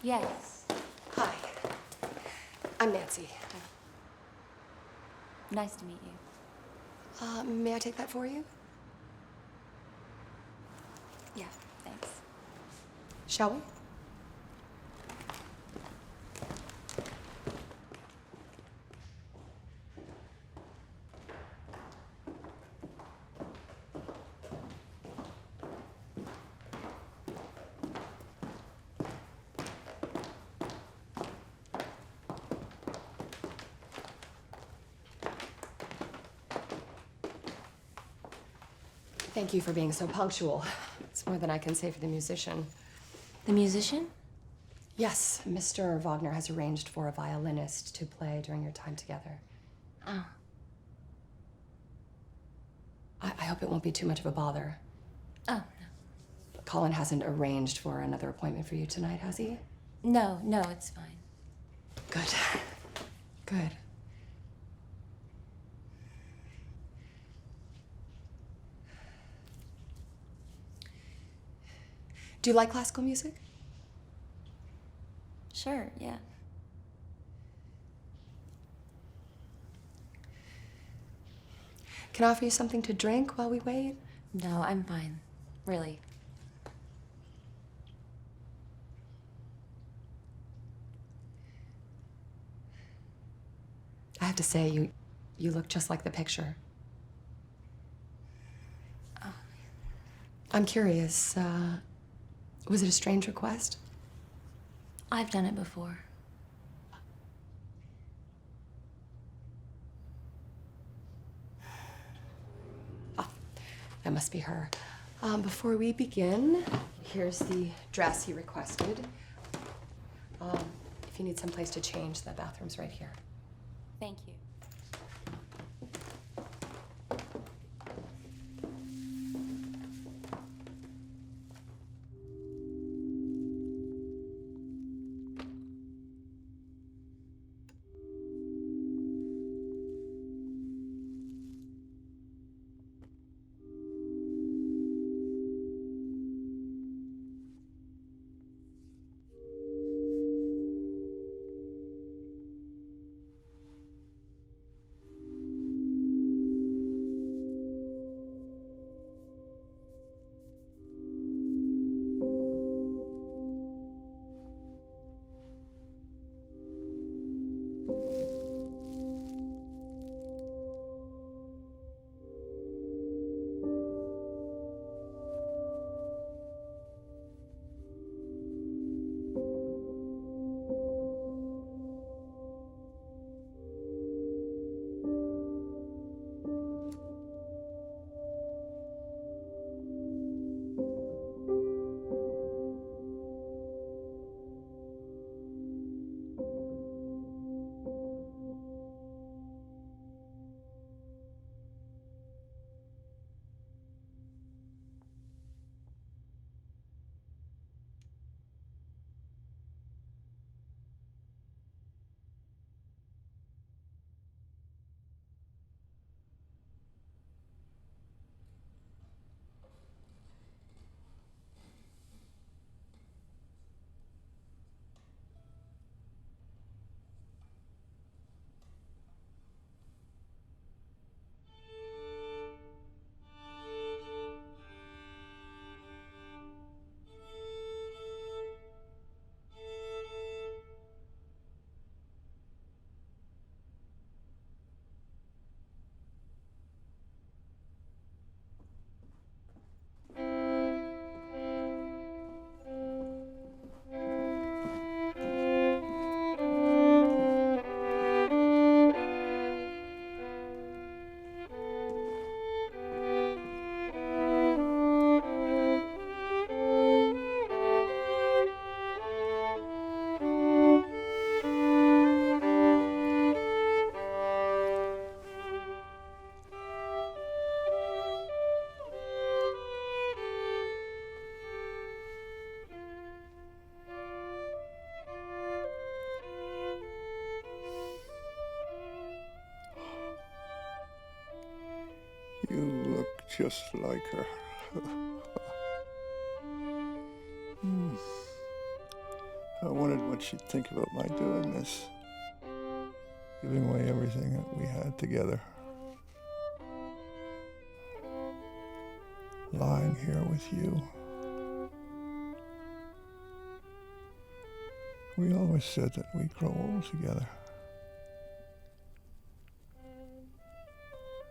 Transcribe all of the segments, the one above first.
Yes. Hi. I'm Nancy. Nice to meet you. May I take that for you? Yeah, thanks. Shall we? Thank you for being so punctual. It's more than I can say for the musician. The musician? Yes, Mr. Wagner has arranged for a violinist to play during your time together. Oh. I hope it won't be too much of a bother. Oh, no. Colin hasn't arranged for another appointment for you tonight, has he? No, it's fine. Good. Good. Do you like classical music? Sure, yeah. Can I offer you something to drink while we wait? No, I'm fine. Really. I have to say, you look just like the picture. Oh. I'm curious, was it a strange request? I've done it before. Ah, that must be her. Before we begin, here's the dress he requested. If you need someplace to change, the bathroom's right here. Thank you. You look just like her. I wondered what she'd think about my doing this, giving away everything that we had together. Lying here with you. We always said that we'd grow old together.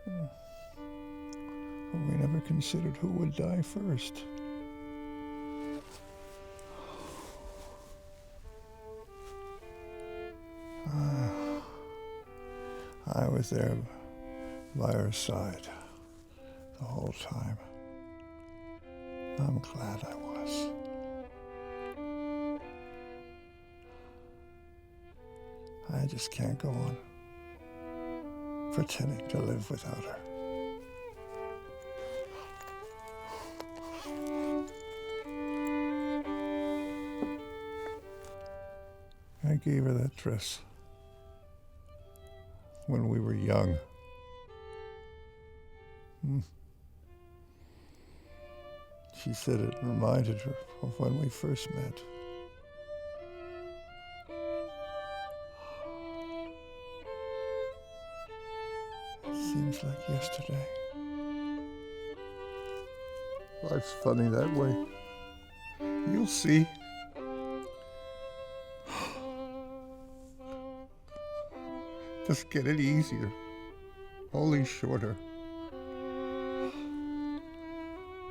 But we never considered who would die first. I was there by her side the whole time. I'm glad I was. I just can't go on pretending to live without her. I gave her that dress when we were young. She said it reminded her of when we first met. It seems like yesterday. Life's funny that way. You'll see. Just get it easier, only shorter,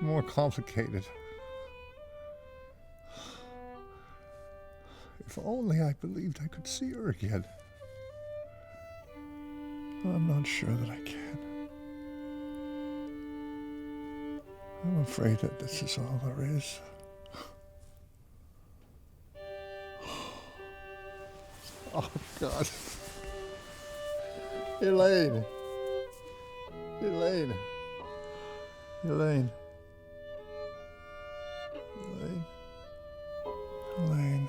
more complicated. If only I believed I could see her again. I'm not sure that I can. I'm afraid that this is all there is. Oh, God. Elaine. Elaine. Elaine. Elaine. Elaine.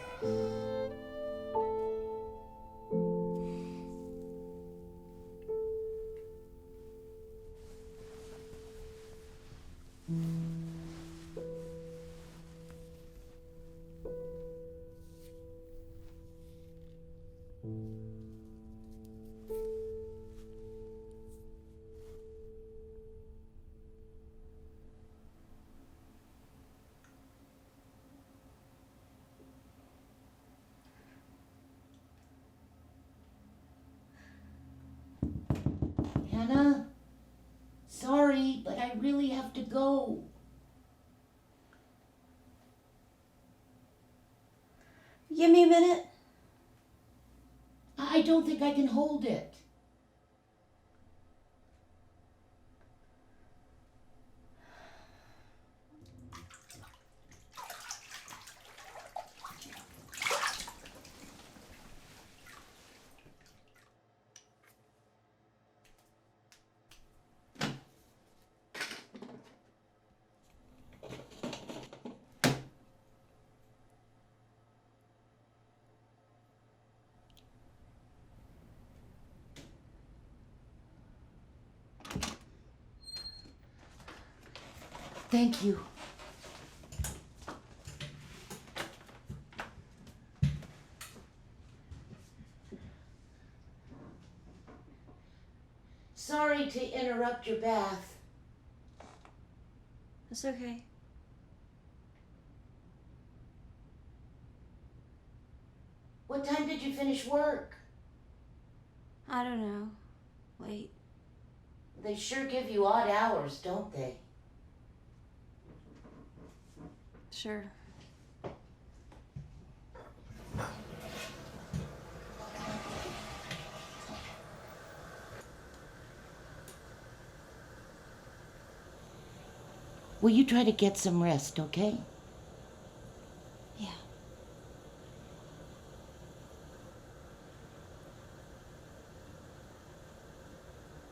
Hannah, sorry, but I really have to go. Give me a minute. I don't think I can hold it. Thank you. Sorry to interrupt your bath. It's okay. What time did you finish work? I don't know. Wait. They sure give you odd hours, don't they? Sure. Will you try to get some rest, okay? Yeah.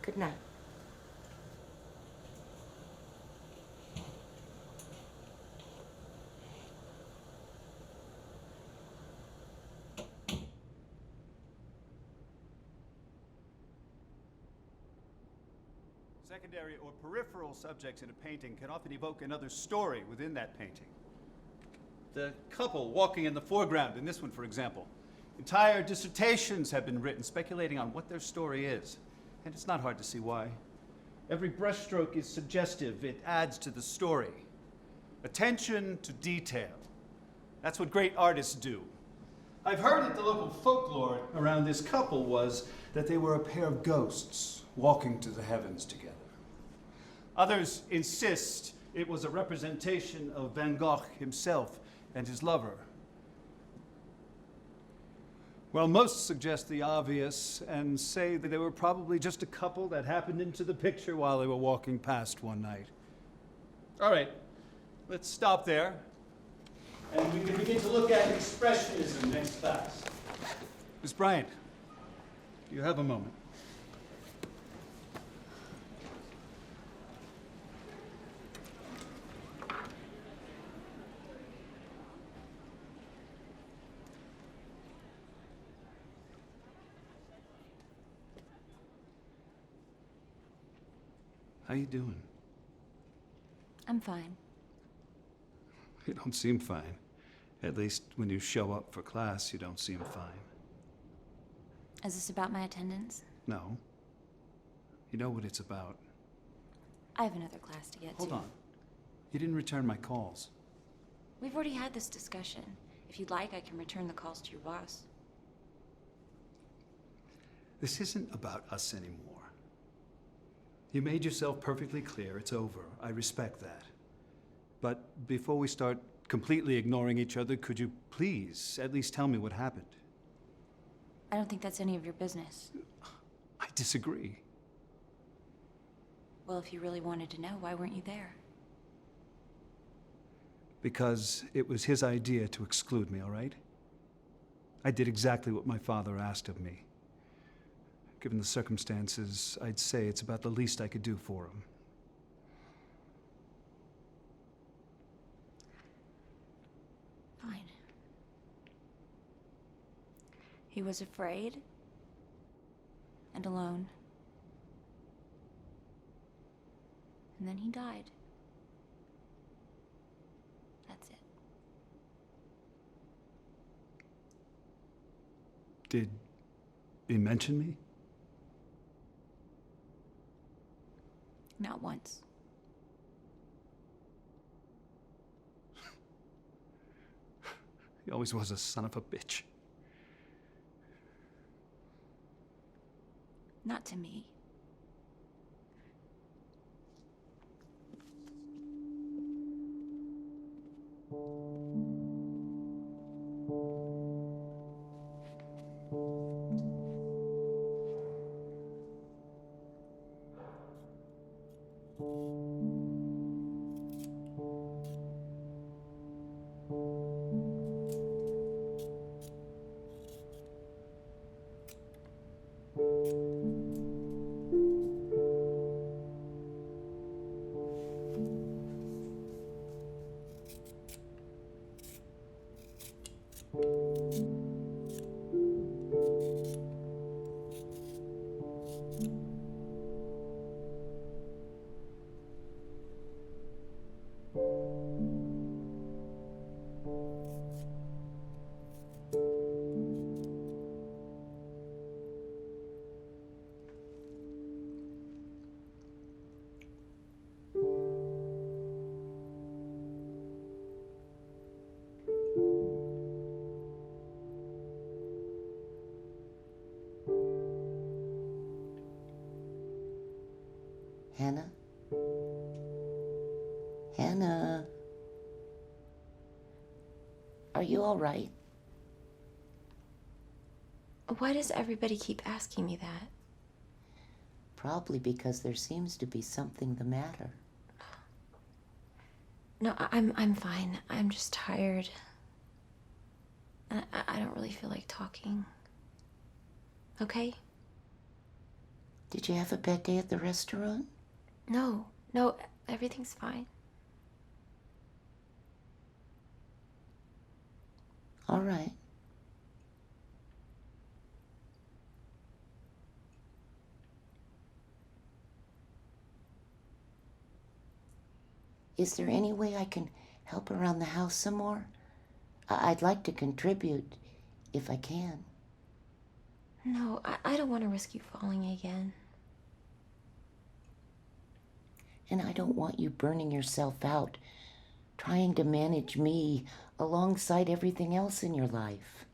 Good night. Secondary or peripheral subjects in a painting can often evoke another story within that painting. The couple walking in the foreground, in this one, for example. Entire dissertations have been written speculating on what their story is. And it's not hard to see why. Every brushstroke is suggestive. It adds to the story. Attention to detail. That's what great artists do. I've heard that the local folklore around this couple was that they were a pair of ghosts walking to the heavens together. Others insist it was a representation of Van Gogh himself and his lover. Well, most suggest the obvious and say that they were probably just a couple that happened into the picture while they were walking past one night. All right, let's stop there. And we can begin to look at expressionism next class. Miss Bryant, do you have a moment? How you doing? I'm fine. You don't seem fine. At least when you show up for class, you don't seem fine. Is this about my attendance? No. You know what it's about. I have another class to get to. Hold on. You didn't return my calls. We've already had this discussion. If you'd like, I can return the calls to your boss. This isn't about us anymore. You made yourself perfectly clear. It's over. I respect that. But before we start completely ignoring each other, could you please at least tell me what happened? I don't think that's any of your business. I disagree. Well, if you really wanted to know, why weren't you there? Because it was his idea to exclude me, all right? I did exactly what my father asked of me. Given the circumstances, I'd say it's about the least I could do for him. Fine. He was afraid and alone. And then he died. That's it. Did he mention me? Not once. He always was a son of a bitch. Not to me. Hannah? Hannah? Are you all right? Why does everybody keep asking me that? Probably because there seems to be something the matter. No, I'm fine. I'm just tired. I don't really feel like talking. Okay? Did you have a bad day at the restaurant? No, everything's fine. All right. Is there any way I can help around the house some more? I'd like to contribute if I can. No, I don't want to risk you falling again. And I don't want you burning yourself out trying to manage me alongside everything else in your life.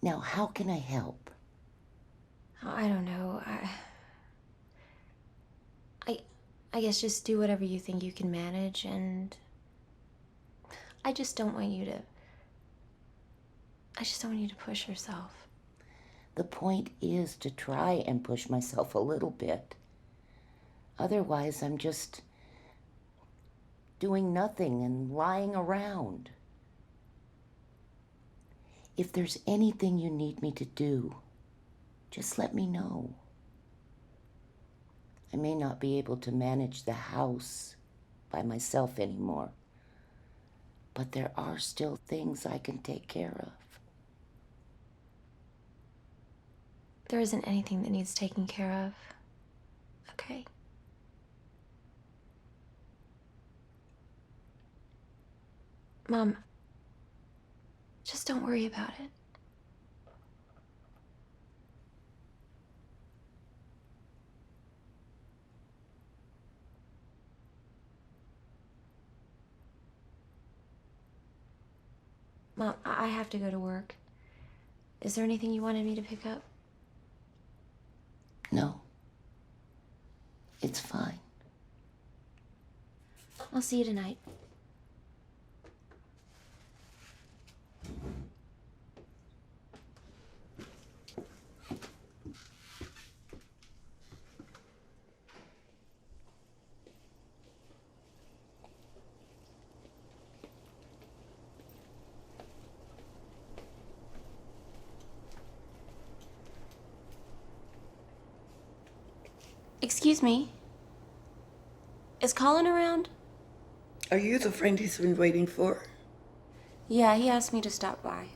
Now, how can I help? I don't know. I guess just do whatever you think you can manage, and I just don't want you to push yourself. The point is to try and push myself a little bit. Otherwise, I'm just doing nothing and lying around. If there's anything you need me to do, just let me know. I may not be able to manage the house by myself anymore, but there are still things I can take care of. There isn't anything that needs taking care of. Okay? Mom, just don't worry about it. Mom, I have to go to work. Is there anything you wanted me to pick up? No, it's fine. I'll see you tonight. Excuse me. Is Colin around? Are you the friend he's been waiting for? Yeah, he asked me to stop by.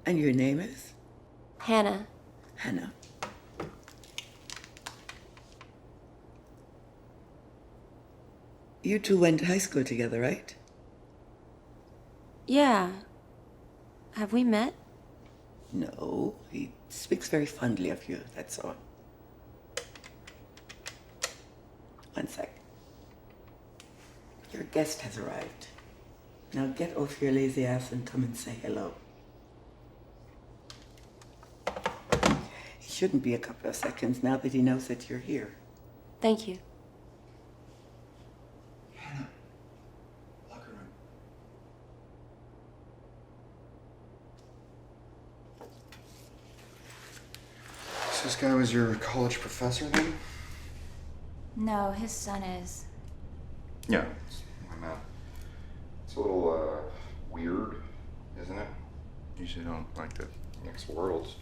And your name is? Hannah. Hannah. You two went to high school together, right? Yeah. Have we met? No, he speaks very fondly of you, that's all. One sec. Your guest has arrived. Now get off your lazy ass and come and say hello. It shouldn't be a couple of seconds now that he knows that you're here. Thank you. Hannah, locker room. So this guy was your college professor then? No, his son is. Yeah, it's a little weird, isn't it? Usually don't like to mix worlds.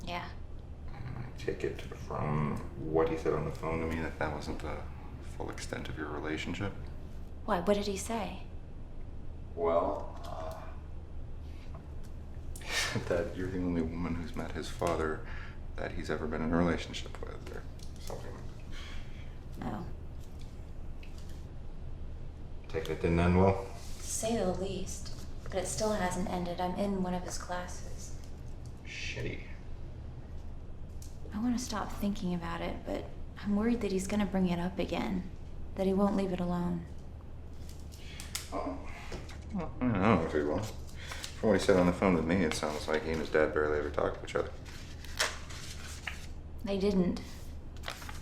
Yeah. I take it from what he said on the phone to me that wasn't the full extent of your relationship. Why, what did he say? Well, that you're the only woman who's met his father that he's ever been in a relationship with, or something like that. Oh. Take it didn't end well? To say the least. But it still hasn't ended. I'm in one of his classes. Shitty. I want to stop thinking about it, but I'm worried that he's gonna bring it up again. That he won't leave it alone. Oh. Well, I don't know if he will. From what he said on the phone with me, it sounds like he and his dad barely ever talked to each other. They didn't.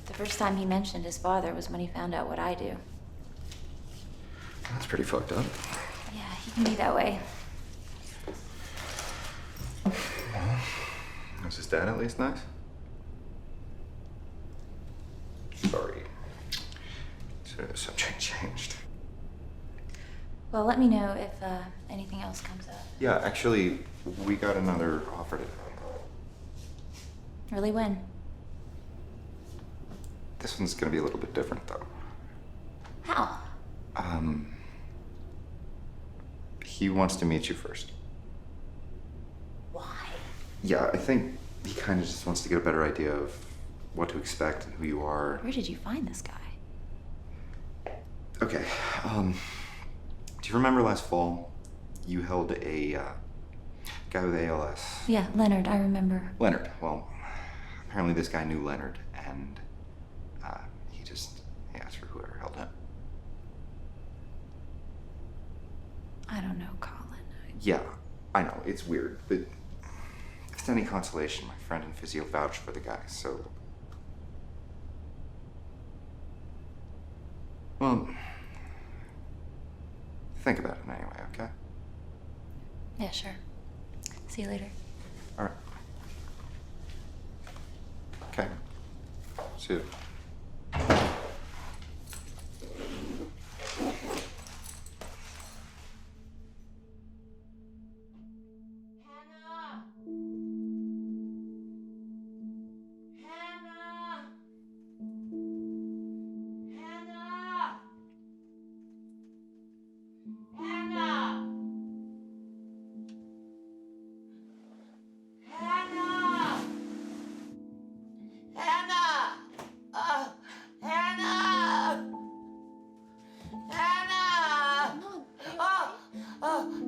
The first time he mentioned his father was when he found out what I do. That's pretty fucked up. Yeah, he can be that way. Well, was his dad at least nice? Sorry. So the subject changed. Well, let me know if anything else comes up. Yeah, actually, we got another offer today. Really, when? This one's gonna be a little bit different, though. How? He wants to meet you first. Why? Yeah, I think he kind of just wants to get a better idea of what to expect and who you are. Where did you find this guy? Okay, do you remember last fall? You held a guy with ALS. Yeah, Leonard, I remember. Leonard. Well, apparently this guy knew Leonard, and he asked for whoever held him. I don't know, Colin. Yeah, I know, it's weird, but if it's any consolation, my friend and physio vouched for the guy, so... Well, think about it anyway, okay? Yeah, sure. See you later. All right. Okay. See you.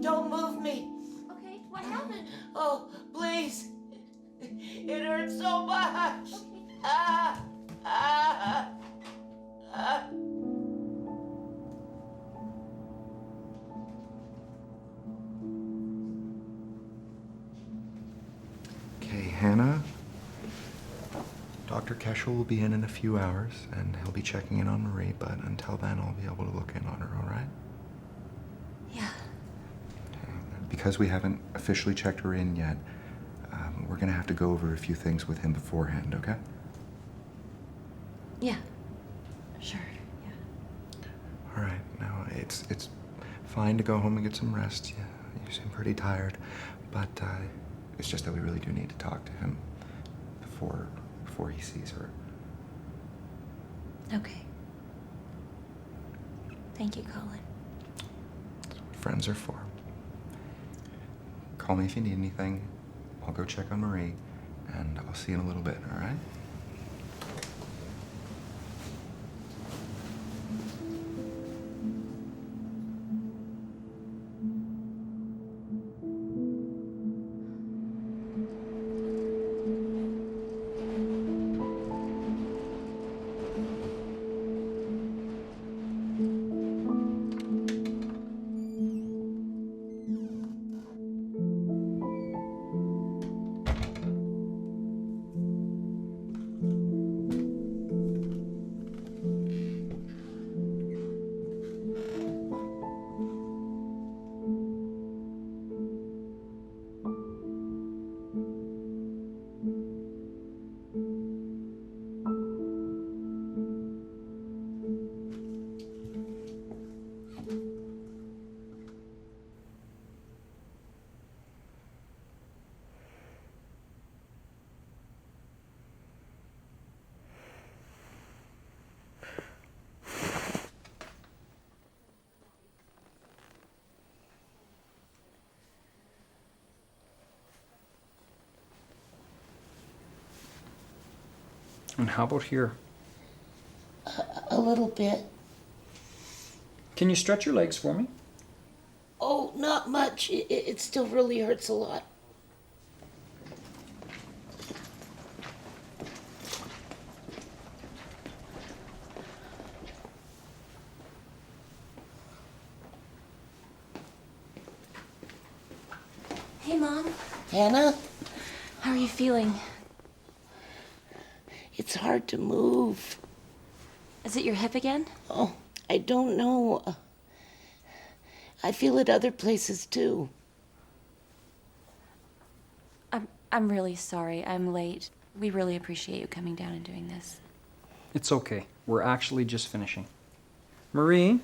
Don't move me. Okay, what happened? Oh, please. It hurts so much. Ah, ah, ah. Okay, Hannah. Dr. Keschel will be in a few hours, and he'll be checking in on Marie, but until then, I'll be able to look in on her, all right? Yeah. Because we haven't officially checked her in yet, we're gonna have to go over a few things with him beforehand, okay? Yeah. Sure, yeah. All right, now it's fine to go home and get some rest. Yeah, you seem pretty tired, but it's just that we really do need to talk to him before he sees her. Okay. Thank you, Colin. That's what friends are for. Call me if you need anything. I'll go check on Marie, and I'll see you in a little bit, all right? And how about here? A little bit. Can you stretch your legs for me? Oh, not much. It still really hurts a lot. Hey, Mom. Hannah, How are you feeling? it's hard to move. Is it your hip again? Oh, I don't know. I feel it other places too. I'm really sorry. I'm late. We really appreciate you coming down and doing this. It's okay. We're actually just finishing. Marie,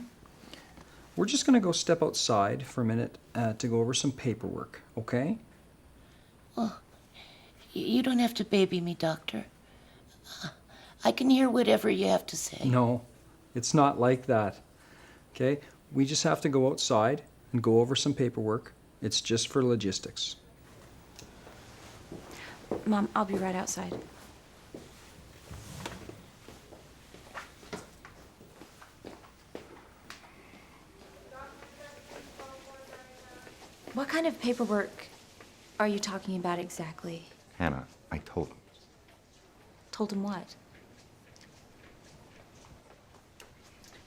we're just gonna go step outside for a minute to go over some paperwork, okay? Oh, you don't have to baby me, Doctor. I can hear whatever you have to say. No, it's not like that, okay? We just have to go outside and go over some paperwork. It's just for logistics. Mom, I'll be right outside. paperwork are you talking about exactly? Hannah, I told him. Told him what?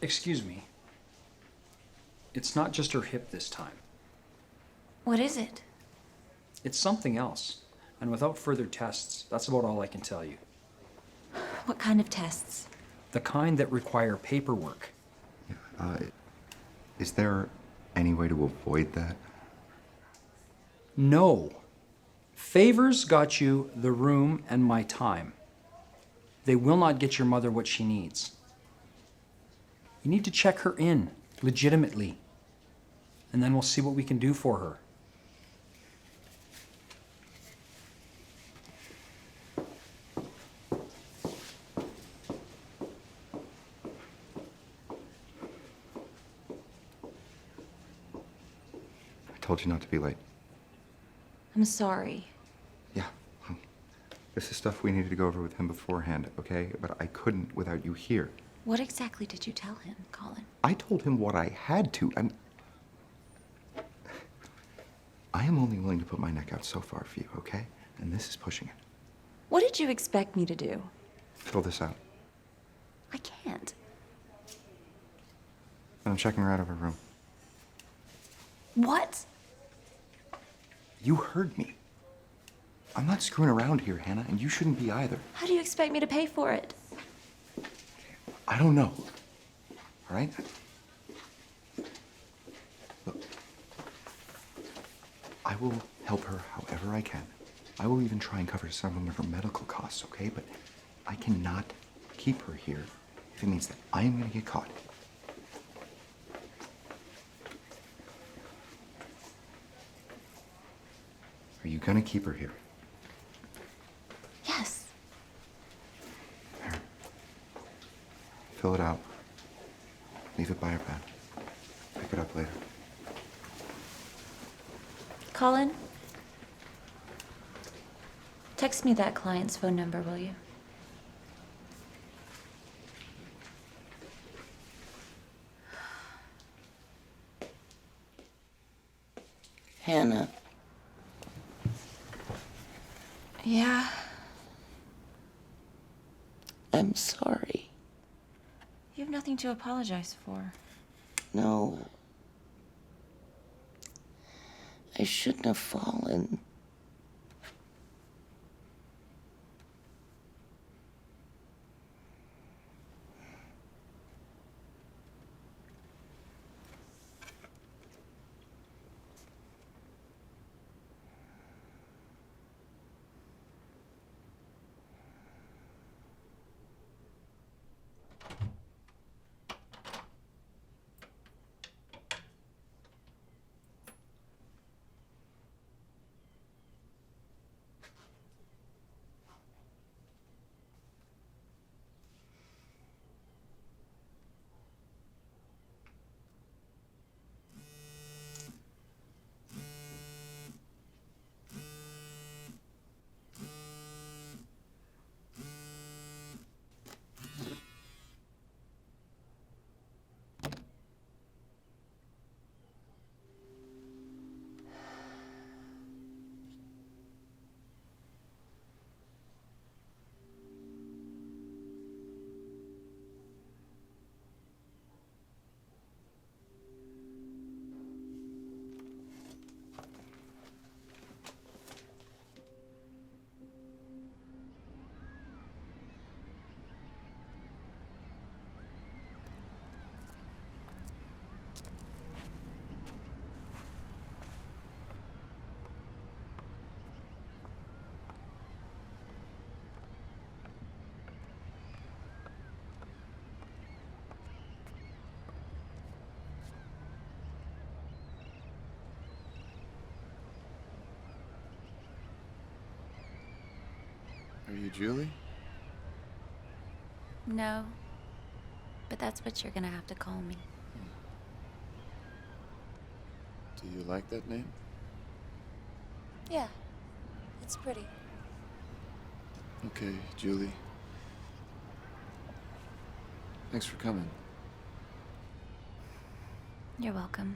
Excuse me. It's not just her hip this time. What is it? It's something else. And without further tests, that's about all I can tell you. What kind of tests? The kind that require paperwork. Is there any way to avoid that? No. Favors got you the room and my time. They will not get your mother what she needs. You need to check her in, legitimately. And then we'll see what we can do for her. I told you not to be late. I'm sorry. Yeah. This is stuff we needed to go over with him beforehand, okay? But I couldn't without you here. What exactly did you tell him, Colin? I told him what I had to. I am only willing to put my neck out so far for you, okay? And this is pushing it. What did you expect me to do? Fill this out. I can't. And I'm checking her out of her room. What? You heard me. I'm not screwing around here, Hannah, and you shouldn't be either. How do you expect me to pay for it? I don't know. All right? Look. I will help her however I can. I will even try and cover some of her medical costs, okay? But I cannot keep her here if it means that I am going to get caught. Are you going to keep her here? Yes. Here. Fill it out. Leave it by her bed. Pick it up later. Colin? Text me that client's phone number, will you? Hannah, Yeah. I'm sorry. You have nothing to apologize for. No. I shouldn't have fallen. Are you Julie? No. But that's what you're gonna have to call me. Do you like that name? Yeah. It's pretty. Okay, Julie. Thanks for coming. You're welcome.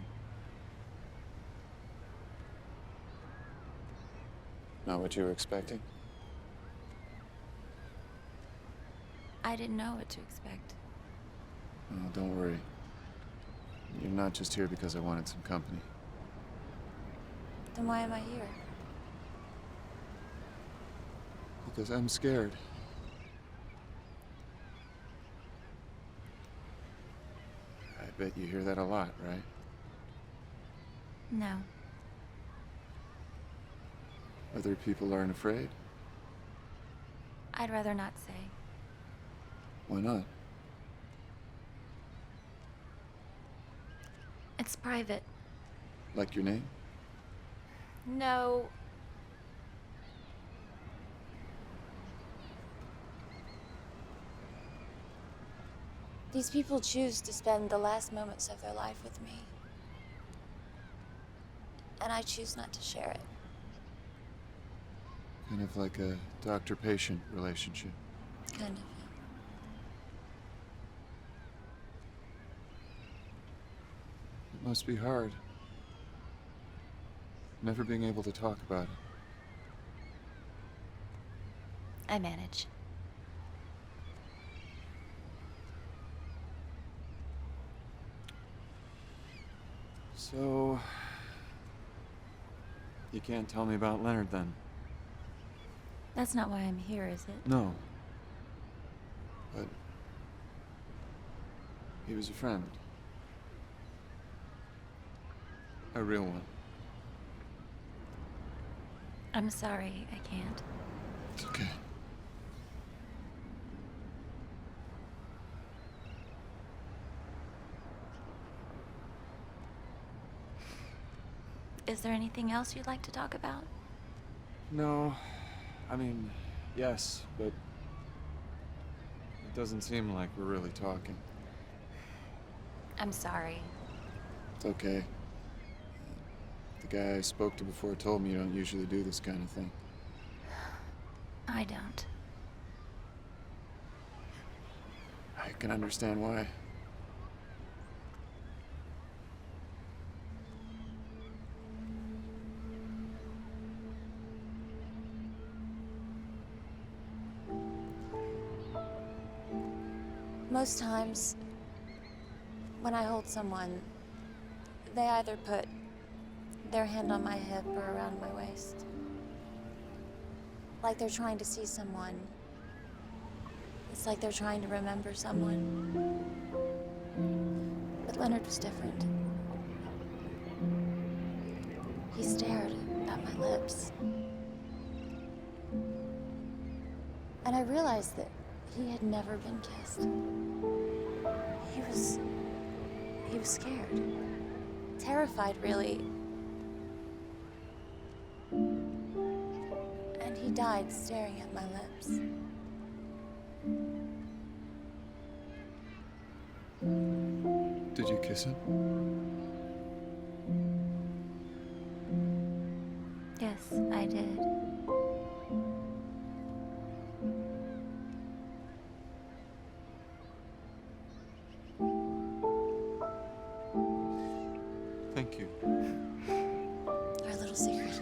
Not what you were expecting? I didn't know what to expect. Oh, don't worry. You're not just here because I wanted some company. Then why am I here? Because I'm scared. I bet you hear that a lot, right? No. Other people aren't afraid? I'd rather not say. Why not? It's private. Like your name? No. These people choose to spend the last moments of their life with me. And I choose not to share it. Kind of like a doctor-patient relationship. Kind of. It must be hard. Never being able to talk about it. I manage. So... you can't tell me about Leonard then? That's not why I'm here, is it? No. But... he was a friend. A real one. I'm sorry, I can't. It's okay. Is there anything else you'd like to talk about? No. I mean, yes, but... it doesn't seem like we're really talking. I'm sorry. It's okay. The guy I spoke to before told me you don't usually do this kind of thing. I don't. I can understand why. Most times, when I hold someone, they either put their hand on my hip or around my waist. Like they're trying to see someone. It's like they're trying to remember someone. But Leonard was different. He stared at my lips. And I realized that he had never been kissed. He was scared. Terrified, really. And he died staring at my lips. Did you kiss him? Yes, I did. Thank you. Our little secret.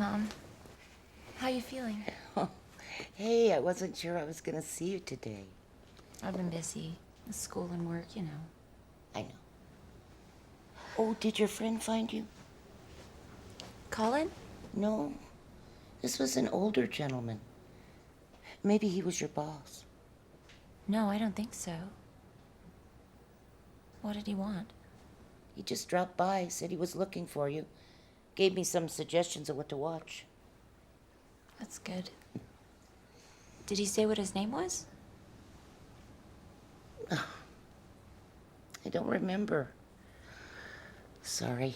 Mom. How you feeling? Hey, I wasn't sure I was gonna see you today. I've been busy. With school and work, you know. I know. Oh, did your friend find you? Colin? No. This was an older gentleman. Maybe he was your boss. No, I don't think so. What did he want? He just dropped by, said he was looking for you. Gave me some suggestions of what to watch. That's good. Did he say what his name was? I don't remember. Sorry.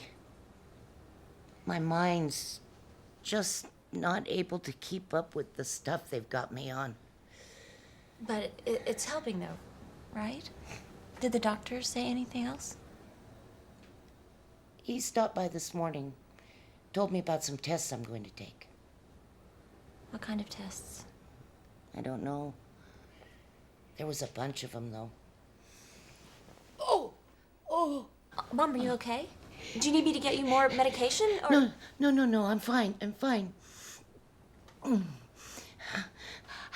My mind's just not able to keep up with the stuff they've got me on. But it's helping, though, right? Did the doctor say anything else? He stopped by this morning. Told me about some tests I'm going to take. What kind of tests? I don't know. There was a bunch of them, though. Oh! Mom, are you okay? Do you need me to get you more medication, or...? No, I'm fine.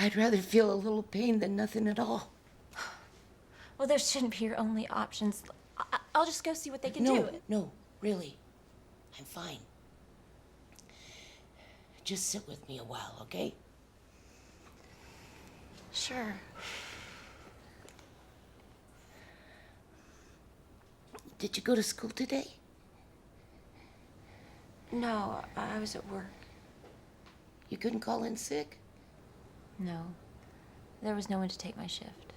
I'd rather feel a little pain than nothing at all. Well, those shouldn't be your only options. I'll just go see what they can do. No, really. I'm fine. Just sit with me a while, okay? Sure. Did you go to school today? No, I was at work. You couldn't call in sick? No. There was no one to take my shift.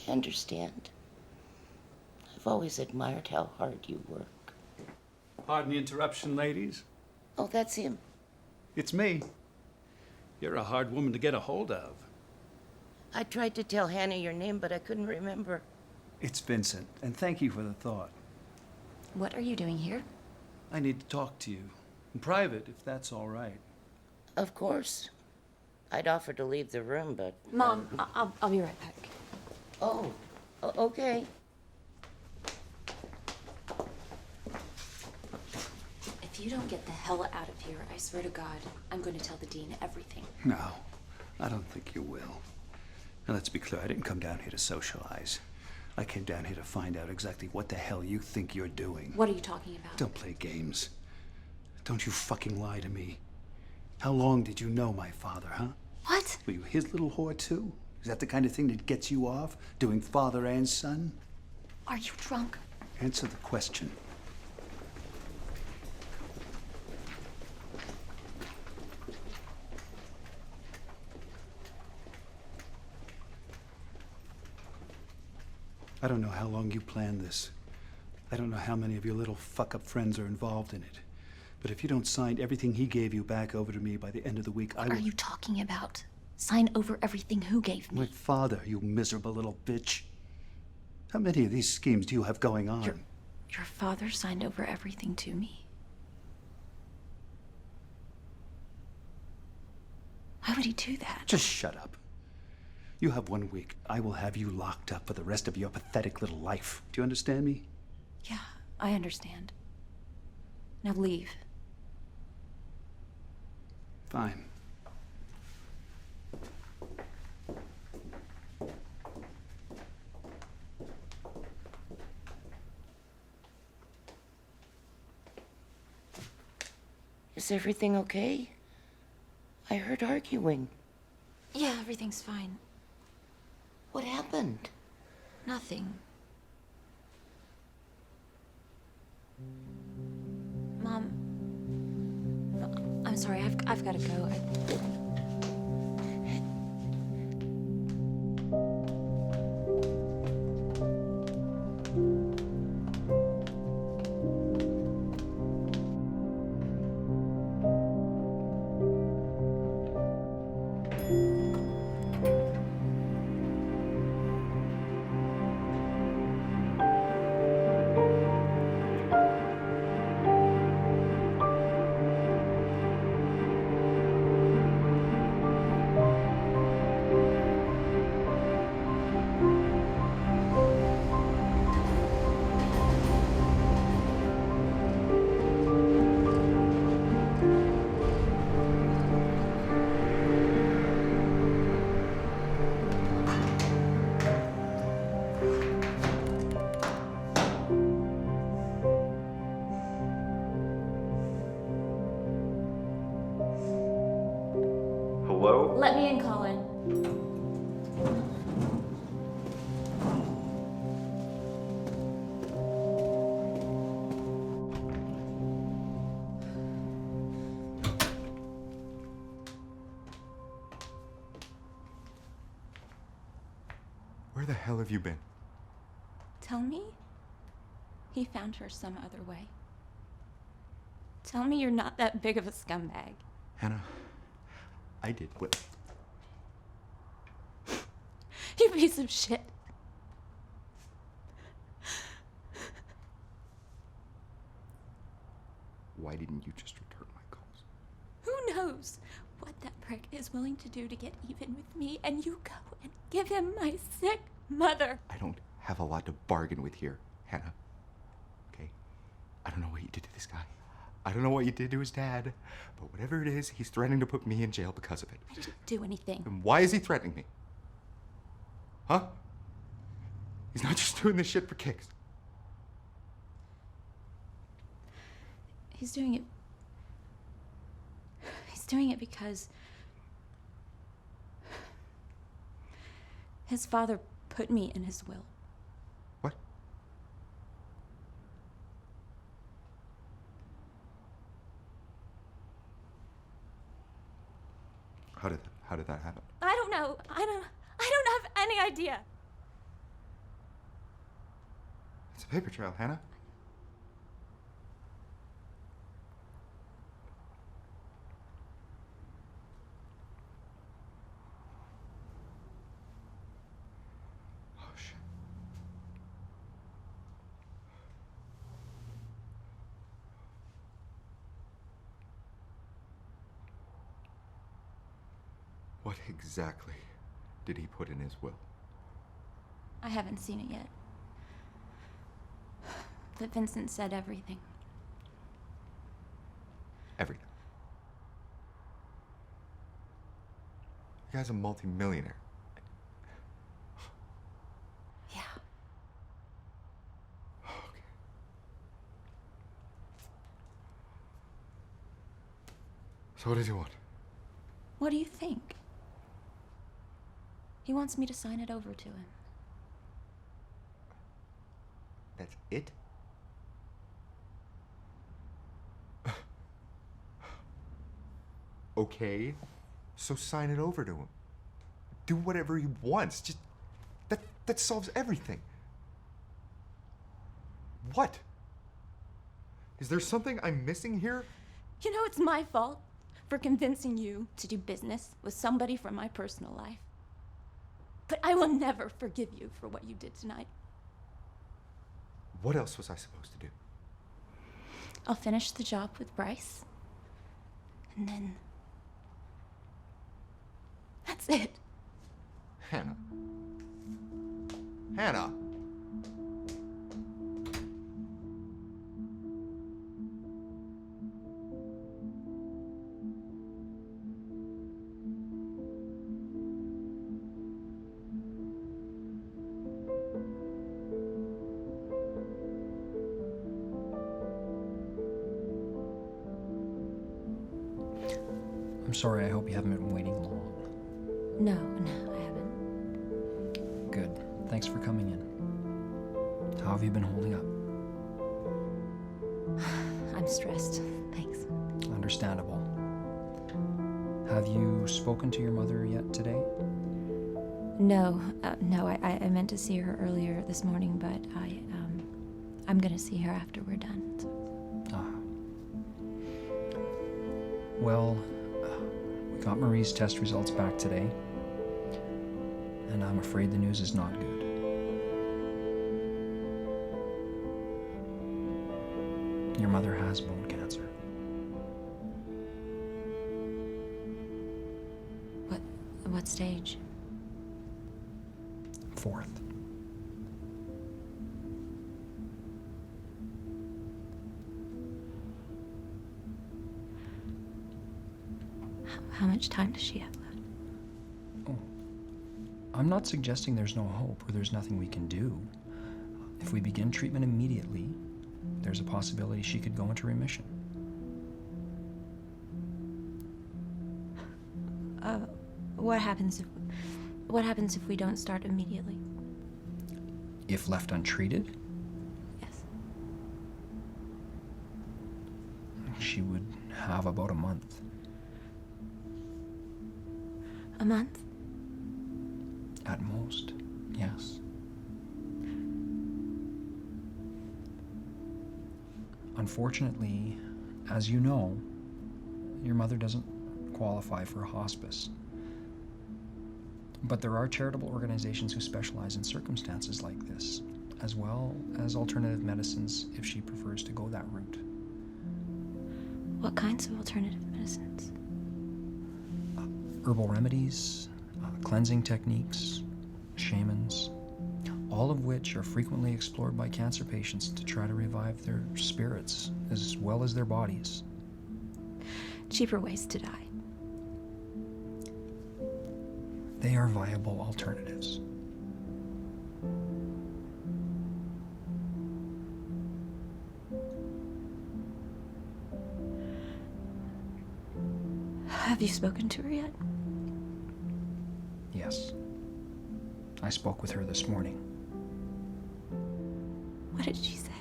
I understand. I've always admired how hard you work. Pardon the interruption, ladies. Oh, that's him. It's me. You're a hard woman to get a hold of. I tried to tell Hannah your name, but I couldn't remember. It's Vincent, and thank you for the thought. What are you doing here? I need to talk to you. In private, if that's all right. Of course. I'd offer to leave the room, but... Mom, I'll be right back. Oh, okay. If you don't get the hell out of here, I swear to God, I'm going to tell the dean everything. No, I don't think you will. Now, let's be clear. I didn't come down here to socialize. I came down here to find out exactly what the hell you think you're doing. What are you talking about? Don't play games. Don't you fucking lie to me. How long did you know my father, huh? What? Were you his little whore, too? Is that the kind of thing that gets you off? Doing father and son? Are you drunk? Answer the question. I don't know how long you planned this. I don't know how many of your little fuck-up friends are involved in it. But if you don't sign everything he gave you back over to me by the end of the week, I will... What are you talking about? Sign over everything who gave me? My father, you miserable little bitch. How many of these schemes do you have going on? Your father signed over everything to me. Why would he do that? Just shut up. You have 1 week. I will have you locked up for the rest of your pathetic little life. Do you understand me? Yeah, I understand. Now leave. Fine. Is everything okay? I heard arguing. Yeah, everything's fine. What happened? Nothing. Mom, I'm sorry. I've got to go. Let me in, Colin. Where the hell have you been? Tell me he found her some other way. Tell me you're not that big of a scumbag. Hannah, I did what? You piece of shit. Why didn't you just return my calls? Who knows what that prick is willing to do to get even with me, and you go and give him my sick mother. I don't have a lot to bargain with here, Hannah. Okay? I don't know what you did to this guy. I don't know what you did to his dad. But whatever it is, he's threatening to put me in jail because of it. I didn't do anything. And why is he threatening me? Huh? He's not just doing this shit for kicks. He's doing it. He's doing it because his father put me in his will. What? How did that happen? I don't know. I don't have any idea. It's a paper trail, Hannah. Oh, shit. What exactly did he put in his will? I haven't seen it yet. But Vincent said everything. Everything. The guy's a multi-millionaire. Yeah. Okay. So what does he want? What do you think? He wants me to sign it over to him. That's it? Okay, so sign it over to him. Do whatever he wants. Just that solves everything. What? Is there something I'm missing here? You know, it's my fault for convincing you to do business with somebody from my personal life. But I will never forgive you for what you did tonight. What else was I supposed to do? I'll finish the job with Bryce. And then... that's it. Hannah. Hannah! I'm sorry, I hope you haven't been waiting long. No, I haven't. Good. Thanks for coming in. How have you been holding up? I'm stressed. Thanks. Understandable. Have you spoken to your mother yet today? No, I meant to see her earlier this morning, but I'm gonna see her after we're done. So. Well, we got Marie's test results back today, and I'm afraid the news is not good. Your mother has bone cancer. What stage? 4th. How much time does she have left? Oh. I'm not suggesting there's no hope or there's nothing we can do. If we begin treatment immediately, there's a possibility she could go into remission. What happens if we don't start immediately? If left untreated, Yes. she would have about a month. A month? At most, yes. Unfortunately, as you know, your mother doesn't qualify for hospice. But there are charitable organizations who specialize in circumstances like this, as well as alternative medicines if she prefers to go that route. What kinds of alternative medicines? Herbal remedies, cleansing techniques, shamans, all of which are frequently explored by cancer patients to try to revive their spirits as well as their bodies. Cheaper ways to die. They are viable alternatives. Have you spoken to her yet? Yes. I spoke with her this morning. What did she say?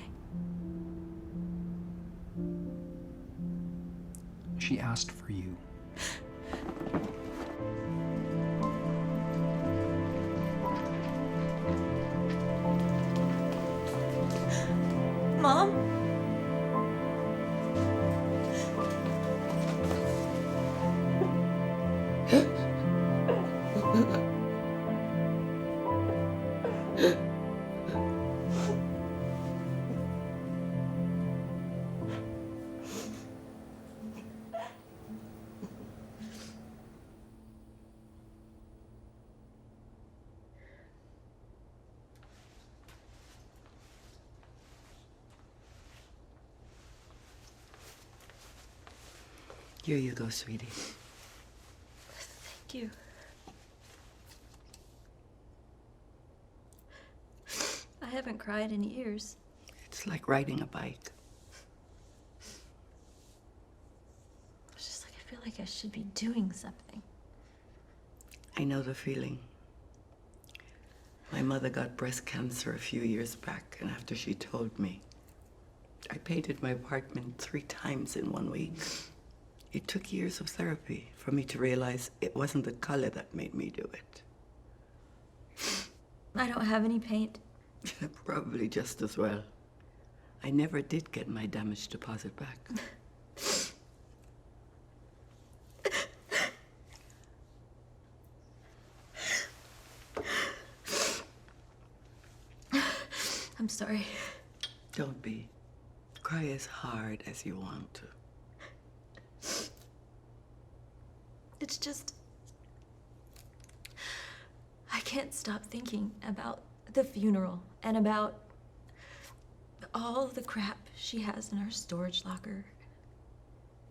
She asked for you. Mom? Here you go, sweetie. Thank you. I haven't cried in years. It's like riding a bike. It's just like I feel like I should be doing something. I know the feeling. My mother got breast cancer a few years back, and after she told me, I painted my apartment 3 times in 1 week. It took years of therapy for me to realize it wasn't the color that made me do it. I don't have any paint. Probably just as well. I never did get my damage deposit back. I'm sorry. Don't be. Cry as hard as you want to. It's just... I can't stop thinking about the funeral and about all the crap she has in her storage locker.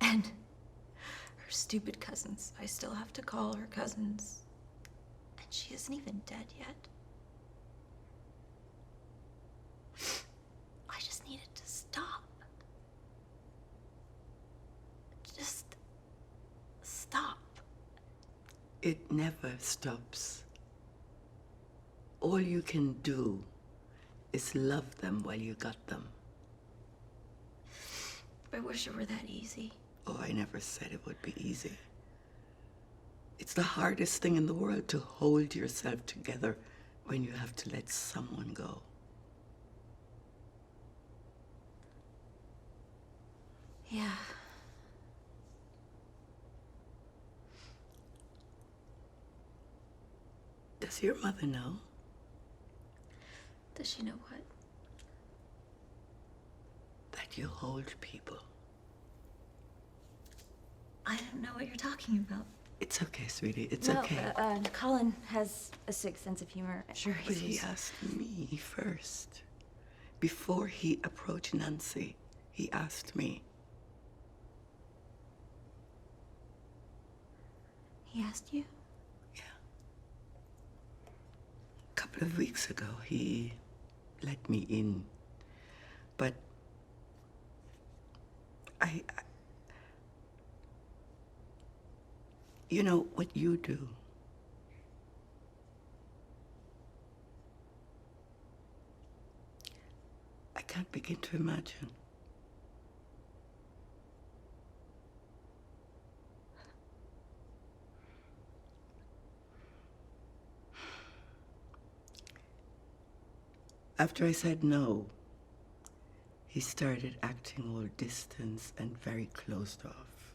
And her stupid cousins. I still have to call her cousins. And she isn't even dead yet. I just need it to stop. Just stop. It never stops. All you can do is love them while you got them. I wish it were that easy. Oh, I never said it would be easy. It's the hardest thing in the world to hold yourself together when you have to let someone go. Yeah. Does your mother know? Does she know what? That you hold people. I don't know what you're talking about. It's okay, sweetie. It's No, okay. Colin has a sick sense of humor. Sure, But he asked me first. Before he approached Nancy, he asked me. He asked you? Yeah. A couple of weeks ago, he let me in. But you know what you do can't begin to imagine. After I said no, he started acting all distant and very closed off,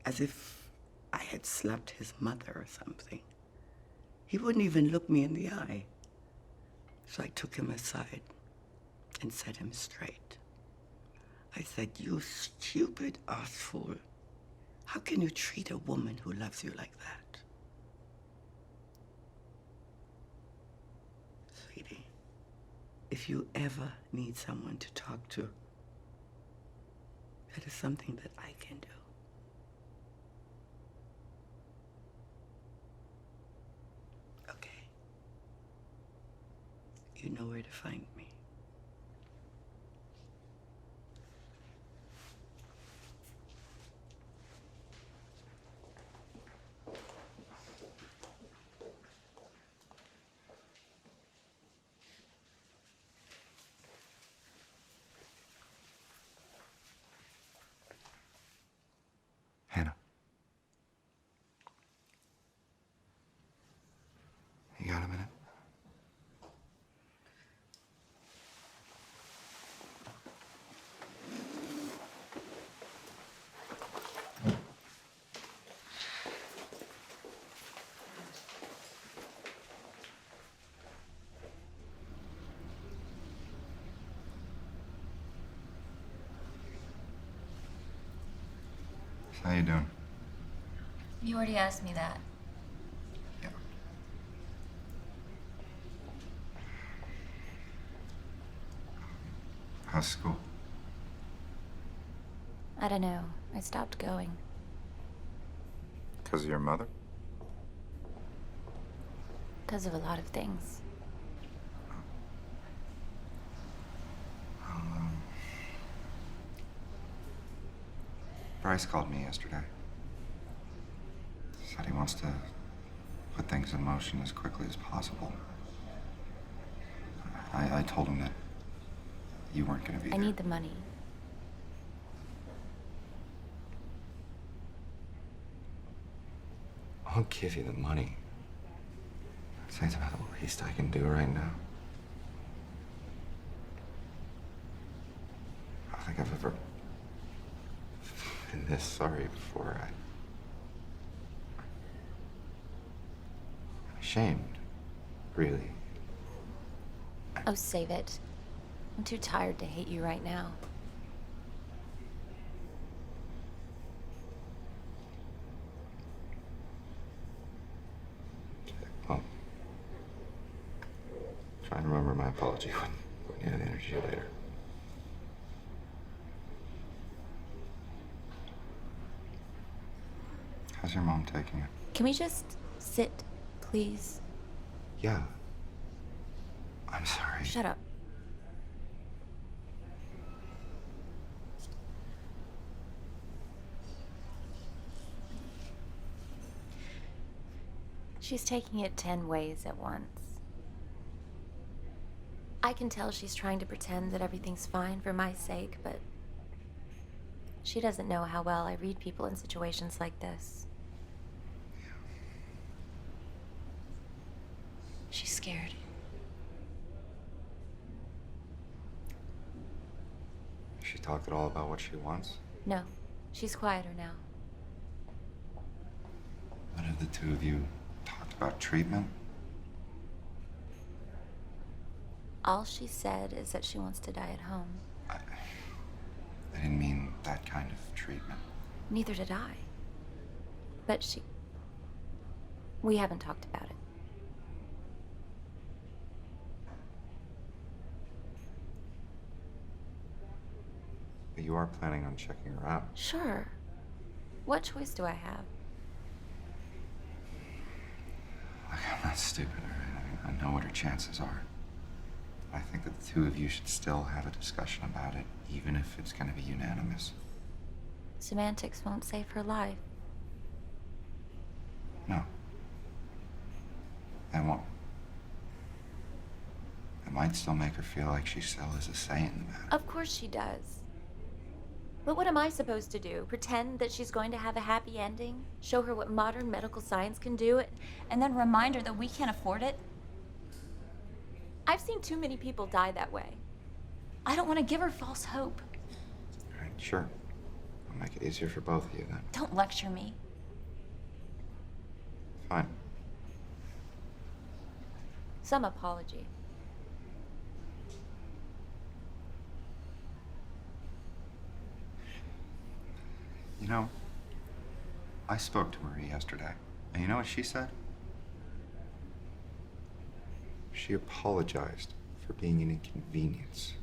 as if I had slapped his mother or something. He wouldn't even look me in the eye. So I took him aside and set him straight. I said, "You stupid assfool. How can you treat a woman who loves you like that?" Sweetie, if you ever need someone to talk to, that is something that I can do. Okay. You know where to find me. Hannah. You got a minute? How you doing? You already asked me that. Yeah. How's school? I don't know. I stopped going. Because of your mother? Because of a lot of things. Bryce called me yesterday. Said he wants to put things in motion as quickly as possible. I told him that you weren't going to be I there. need the money. I'll give you the money. Say it's about the least I can do right now. I don't think I've ever been this sorry before. I'm ashamed, really. Oh, save it. I'm too tired to hate you right now. Well, try and remember my apology when you have the energy later. How's your mom taking it? Can we just sit, please? Yeah. I'm sorry. Shut up. She's taking it 10 ways at once. I can tell she's trying to pretend that everything's fine for my sake, but she doesn't know how well I read people in situations like this. She's scared. She talked at all about what she wants? No, she's quieter now. What have the two of you talked about? Treatment? All she said is that she wants to die at home. I didn't mean that kind of treatment. Neither did I. But we haven't talked about it. But you are planning on checking her out. Sure. What choice do I have? Look, I'm not stupid, all right? I know what her chances are. I think that the two of you should still have a discussion about it, even if it's going to be unanimous. Semantics won't save her life. No. They won't. It might still make her feel like she still has a say in the matter. Of course she does. But what am I supposed to do? Pretend that she's going to have a happy ending? Show her what modern medical science can do? And then remind her that we can't afford it? I've seen too many people die that way. I don't want to give her false hope. All right, sure. I'll make it easier for both of you then. Don't lecture me. Fine. Some apology. You know, I spoke to Marie yesterday, and you know what she said? She apologized for being an inconvenience.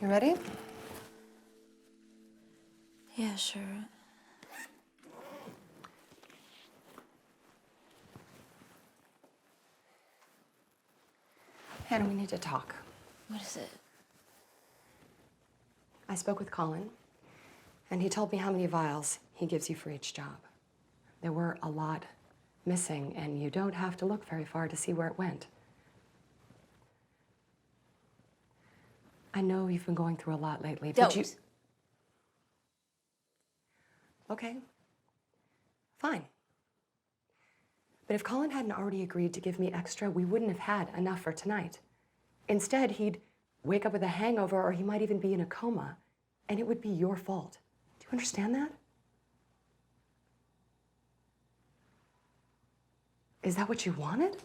You ready? Yeah, sure. Hannah, we need to talk. What is it? I spoke with Colin, and he told me how many vials he gives you for each job. There were a lot missing, and you don't have to look very far to see where it went. I know you've been going through a lot lately, but you... Okay. Fine. But if Colin hadn't already agreed to give me extra, we wouldn't have had enough for tonight. Instead, he'd wake up with a hangover, or he might even be in a coma, and it would be your fault. Do you understand that? Is that what you wanted?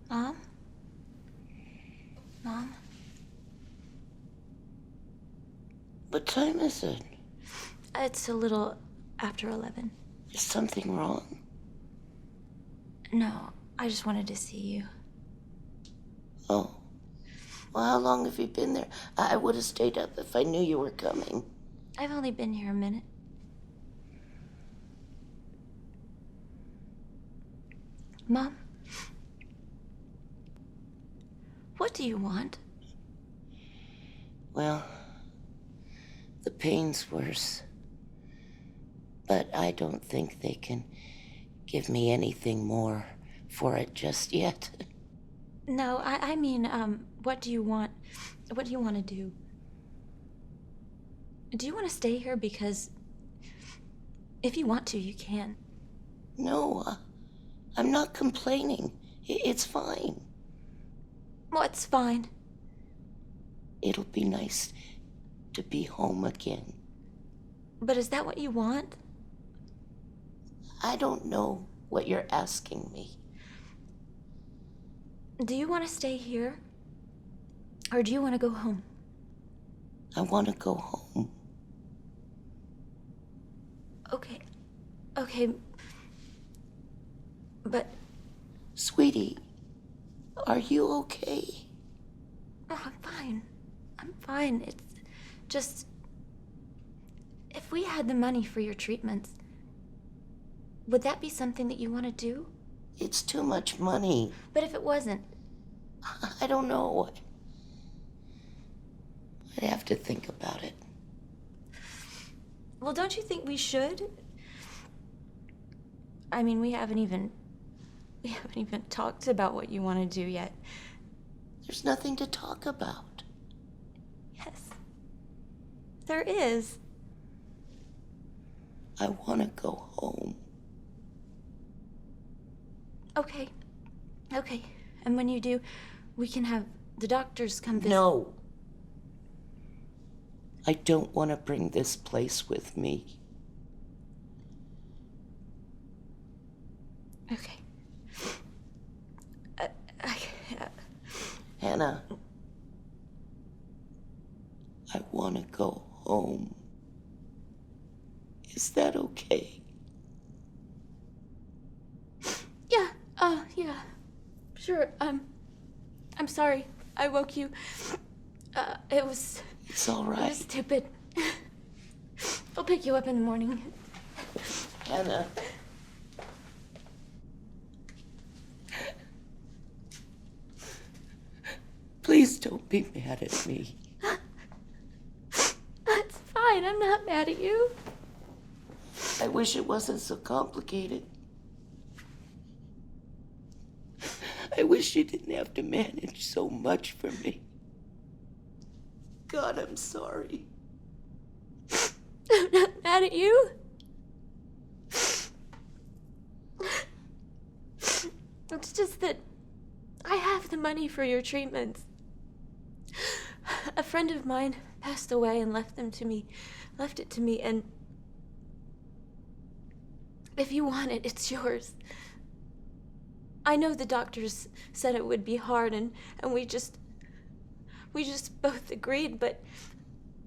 Mom? Mom? What time is it? It's a little after 11. Is something wrong? No, I just wanted to see you. Oh. Well, how long have you been there? I would have stayed up if I knew you were coming. I've only been here a minute. Mom? What do you want? Well, the pain's worse. But I don't think they can give me anything more for it just yet. No, I mean, what do you want? What do you want to do? Do you want to stay here? Because if you want to, you can. No, I'm not complaining. It's fine. What's fine? It'll be nice to be home again. But is that what you want? I don't know what you're asking me. Do you want to stay here? Or do you want to go home? I want to go home. Okay. Okay. But... Sweetie, are you okay? Oh, I'm fine. I'm fine. It's just... If we had the money for your treatments, would that be something that you want to do? It's too much money. But if it wasn't? I don't know. I'd have to think about it. Well, don't you think we should? I mean, we haven't even talked about what you want to do yet. There's nothing to talk about. Yes. There is. I want to go home. Okay. Okay. And when you do, we can have The doctors come visit. No. I don't want to bring this place with me. Okay. Hannah, I want to go home. Is that okay? Yeah. Sure, I'm sorry. I woke you. It was It's all It was right. stupid. I'll pick you up in the morning. Hannah. Please don't be mad at me. That's fine. I'm not mad at you. I wish it wasn't so complicated. I wish you didn't have to manage so much for me. God, I'm sorry. I'm not mad at you. It's just that I have the money for your treatments. A friend of mine passed away and left it to me, and if you want it, it's yours. I know the doctors said it would be hard, and we just both agreed, but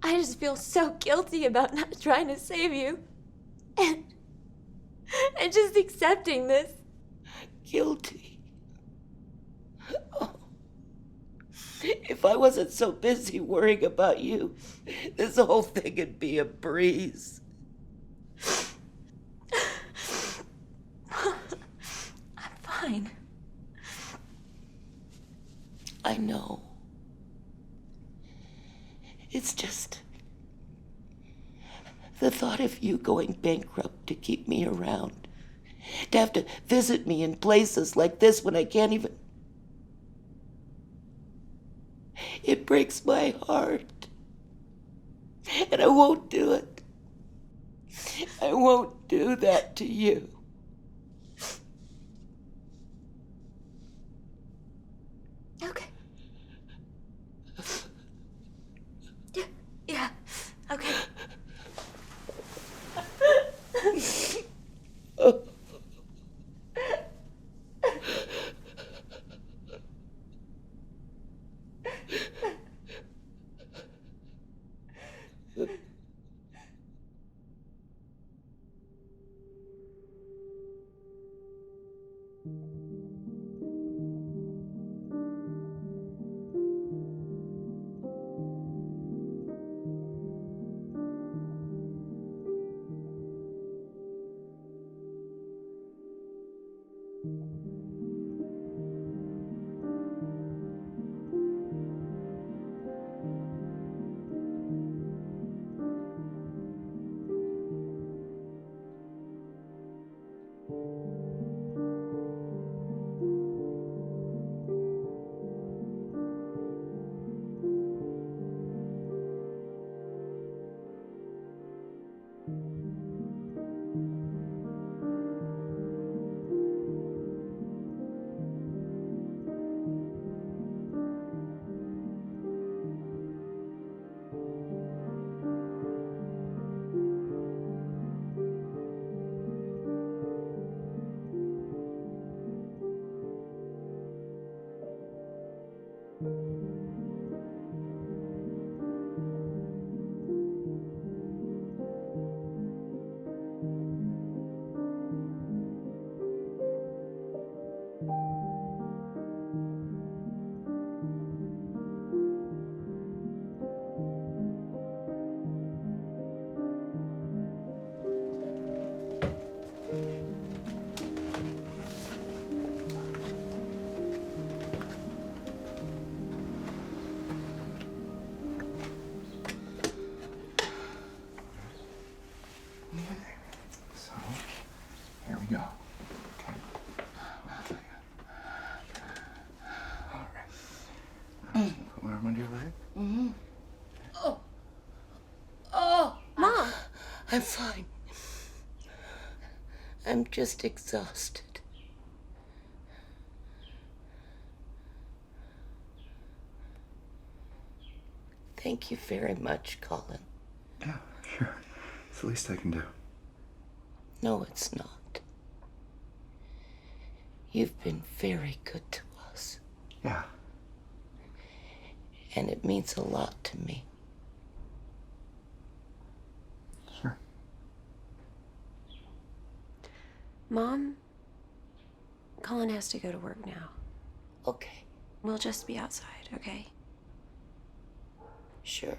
I just feel so guilty about not trying to save you. And just accepting this. Guilty. Oh. If I wasn't so busy worrying about you, this whole thing would be a breeze. I'm fine. I know. It's just the thought of you going bankrupt to keep me around, to have to visit me in places like this when I can't even... It breaks my heart. And I won't do it. I won't do that to you. Okay. Yeah. Okay. So, here we go. Okay. All right. Put my arm under your leg. Mm-hmm. Mom! I'm fine. I'm just exhausted. Thank you very much, Colin. Yeah, sure. It's the least I can do. No, it's not. You've been very good to us. Yeah. And it means a lot to me. Sure. Mom, Colin has to go to work now. Okay, We'll just be outside, okay? sure.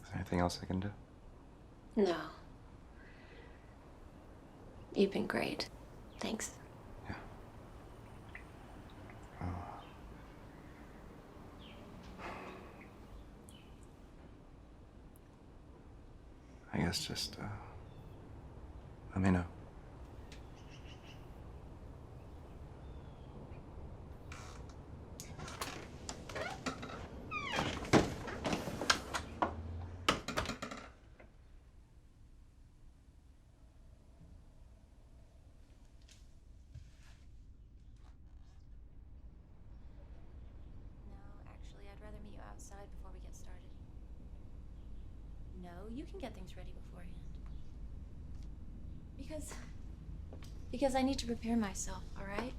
Is there anything else I can do? No. You've been great. Thanks. Yeah. I guess just, let me know. No, actually, I'd rather meet you outside before we get started. No, you can get things ready beforehand. Because I need to prepare myself, all right?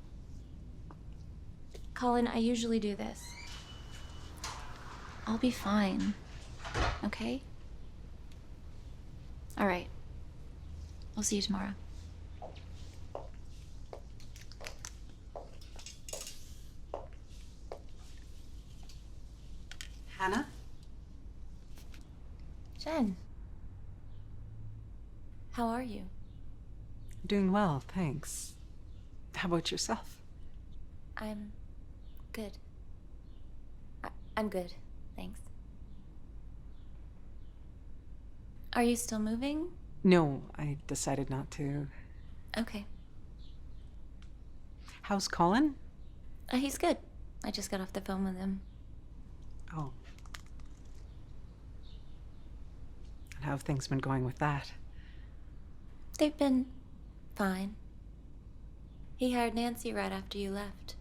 Colin, I usually do this. I'll be fine, okay? All right. I'll see you tomorrow. Hannah? Jen. How are you? Doing well, thanks. How about yourself? I'm good. I'm good, thanks. Are you still moving? No, I decided not to. Okay. How's Colin? He's good. I just got off the phone with him. Oh. And how have things been going with that? They've been fine. He hired Nancy right after you left.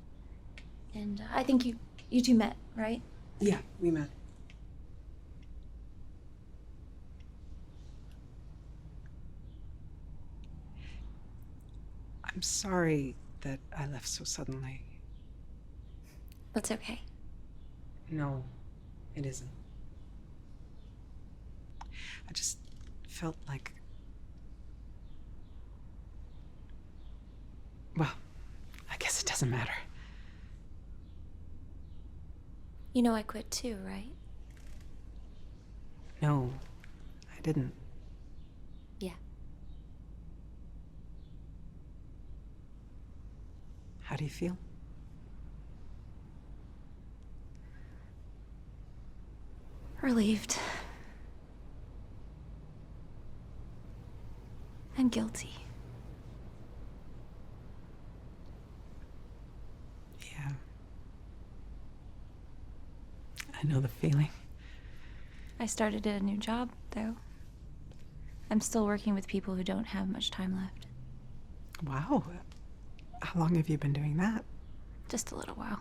And I think you two met, right? Yeah, we met. I'm sorry that I left so suddenly. That's okay. No, it isn't. I just felt like... Well, I guess it doesn't matter. You know I quit too, right? No, I didn't. Yeah. How do you feel? Relieved. And guilty. Yeah. I know the feeling. I started at a new job, though. I'm still working with people who don't have much time left. Wow. How long have you been doing that? Just a little while.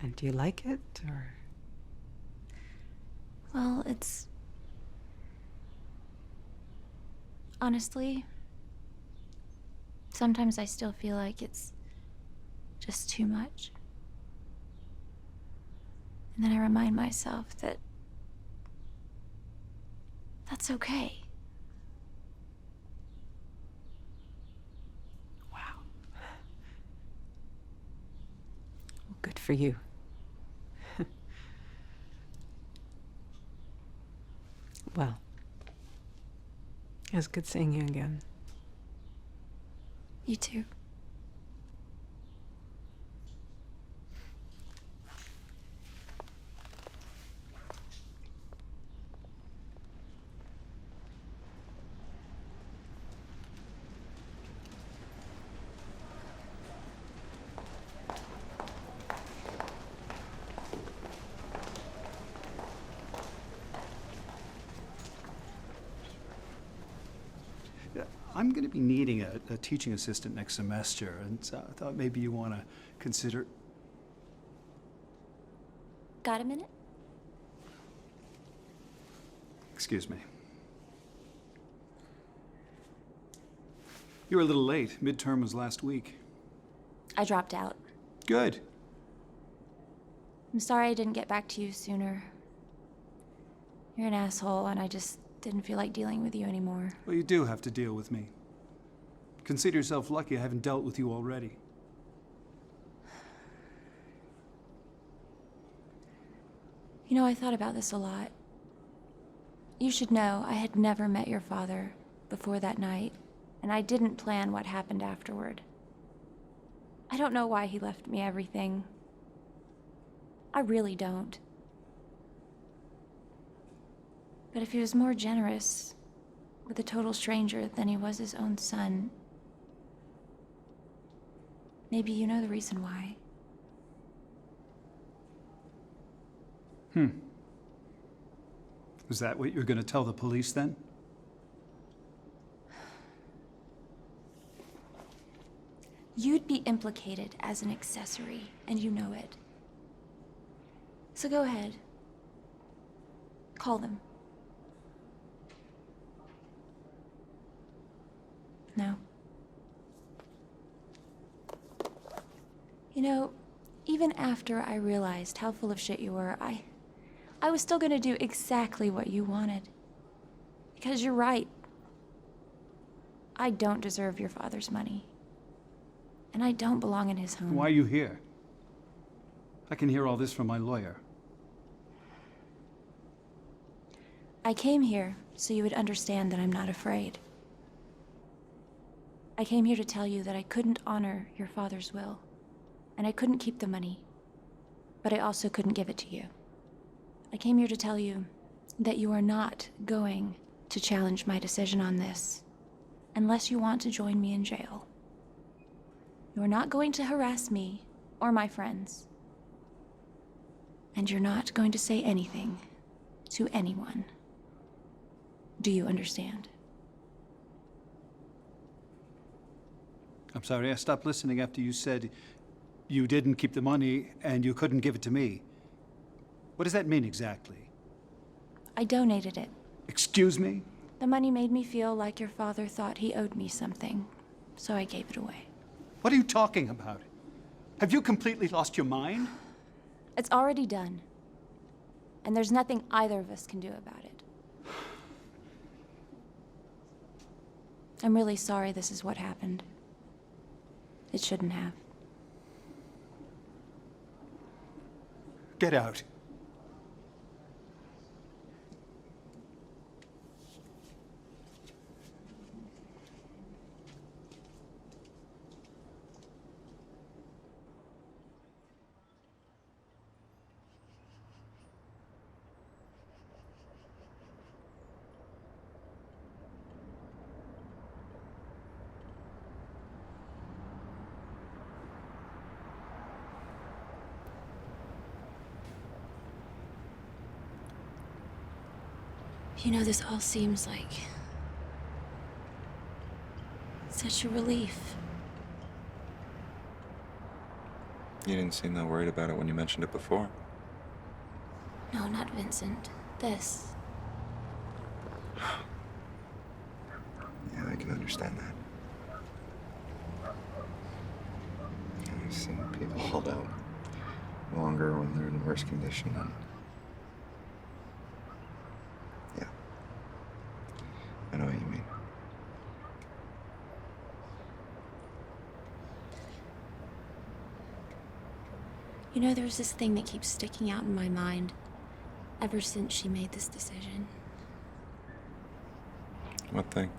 And do you like it, or? Well, it's... Honestly, sometimes I still feel like it's just too much. And then I remind myself that that's okay. Wow. Well, good for you. Well, it was good seeing you again. You too. I'm going to be needing a teaching assistant next semester, and so I thought maybe you want to consider... Got a minute? Excuse me. You were a little late. Midterm was last week. I dropped out. Good. I'm sorry I didn't get back to you sooner. You're an asshole, and I just didn't feel like dealing with you anymore. Well, you do have to deal with me. Consider yourself lucky I haven't dealt with you already. You know, I thought about this a lot. You should know I had never met your father before that night, and I didn't plan what happened afterward. I don't know why he left me everything. I really don't. But if he was more generous with a total stranger than he was his own son, maybe you know the reason why. Is that what you're going to tell the police then? You'd be implicated as an accessory, and you know it. So go ahead. Call them. No. You know, even after I realized how full of shit you were, I was still gonna do exactly what you wanted. Because you're right. I don't deserve your father's money. And I don't belong in his home. Why are you here? I can hear all this from my lawyer. I came here so you would understand that I'm not afraid. I came here to tell you that I couldn't honor your father's will, and I couldn't keep the money, but I also couldn't give it to you. I came here to tell you that you are not going to challenge my decision on this unless you want to join me in jail. You're not going to harass me or my friends. And you're not going to say anything to anyone. Do you understand? I'm sorry, I stopped listening after you said you didn't keep the money and you couldn't give it to me. What does that mean exactly? I donated it. Excuse me? The money made me feel like your father thought he owed me something, so I gave it away. What are you talking about? Have you completely lost your mind? It's already done. And there's nothing either of us can do about it. I'm really sorry this is what happened. It shouldn't have. Get out. You know, this all seems like such a relief. You didn't seem that worried about it when you mentioned it before. No, not Vincent. This. Yeah, I can understand that. I've seen people hold out longer when they're in worse condition. And yeah, I know what you mean. You know, there's this thing that keeps sticking out in my mind ever since she made this decision. What thing?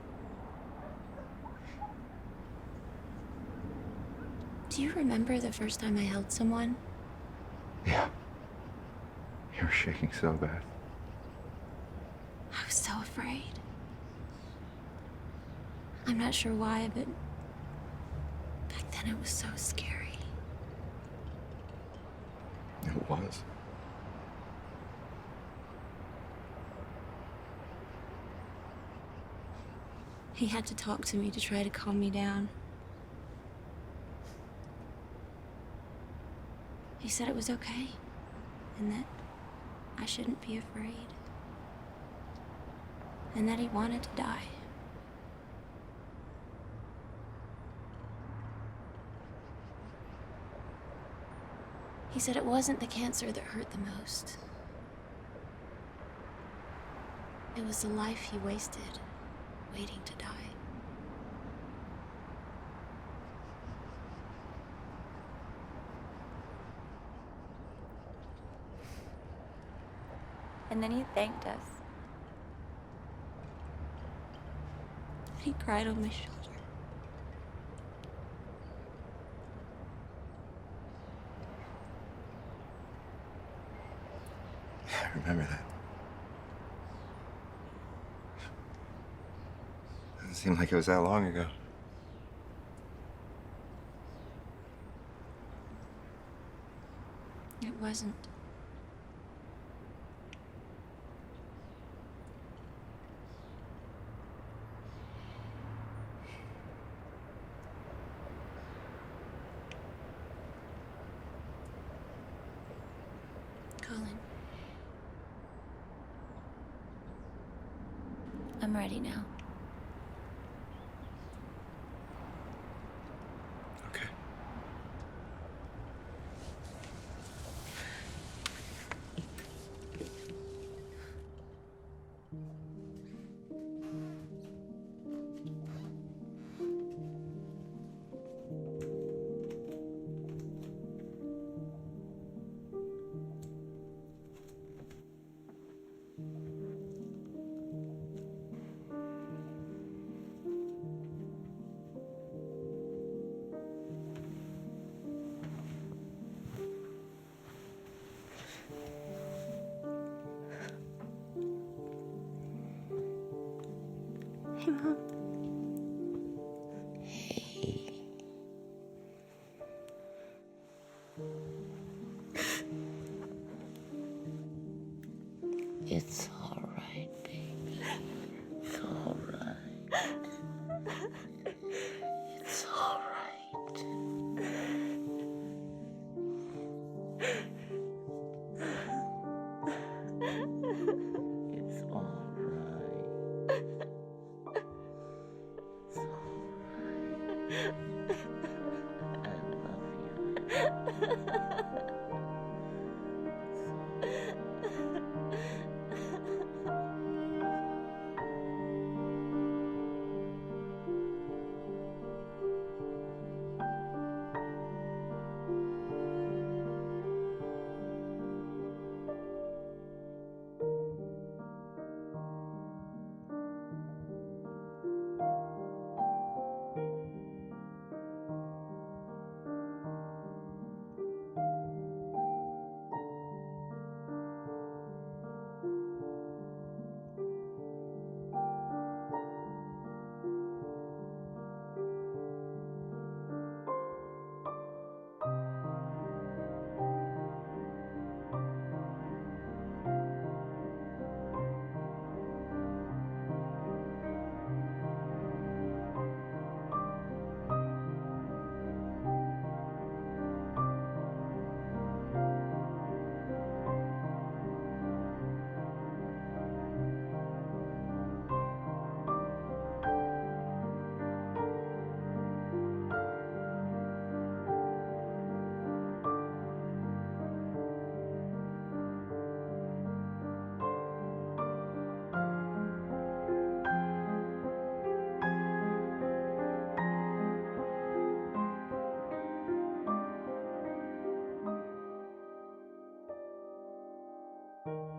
Do you remember the first time I held someone? Yeah. You were shaking so bad. I was so afraid. I'm not sure why, but back then it was so scary. It was. He had to talk to me to try to calm me down. He said it was okay, and that I shouldn't be afraid, and that he wanted to die. He said it wasn't the cancer that hurt the most. It was the life he wasted waiting to die. And then he thanked us. He cried on my shoulder. I remember that. Doesn't seem like it was that long ago. It wasn't. Colin. I'm ready now. Okay. Hey, Mom. It's all right, baby. It's all right. It's all right. It's all right. It's all right. I love you.